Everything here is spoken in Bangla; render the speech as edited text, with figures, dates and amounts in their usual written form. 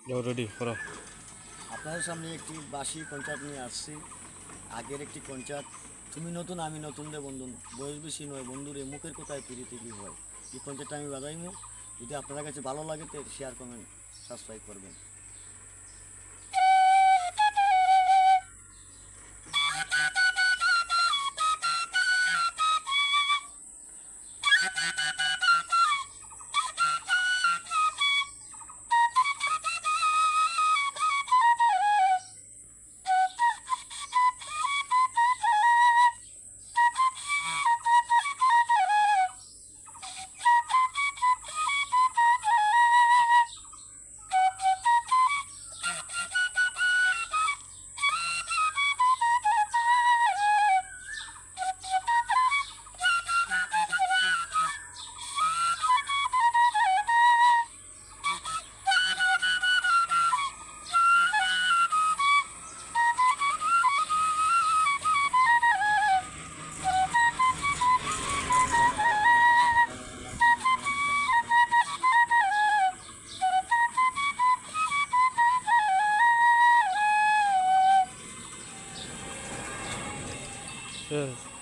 যাও রেডি করো। আপনাদের সামনে একটি বাঁশি কনসার্ট নিয়ে আসছি। আগের একটি কনসার্ট তুমি নতুন আমি নতুন রে বন্ধু, বয়স বেশি নয় বন্ধুরে, মুখের কোথায় পিরিতি কি হয়। এই কনসার্টটা আমি বাজাইমু। যদি আপনাদের কাছে ভালো লাগে তো শেয়ার কমেন্ট সাবস্ক্রাইব করবেন। শেষ।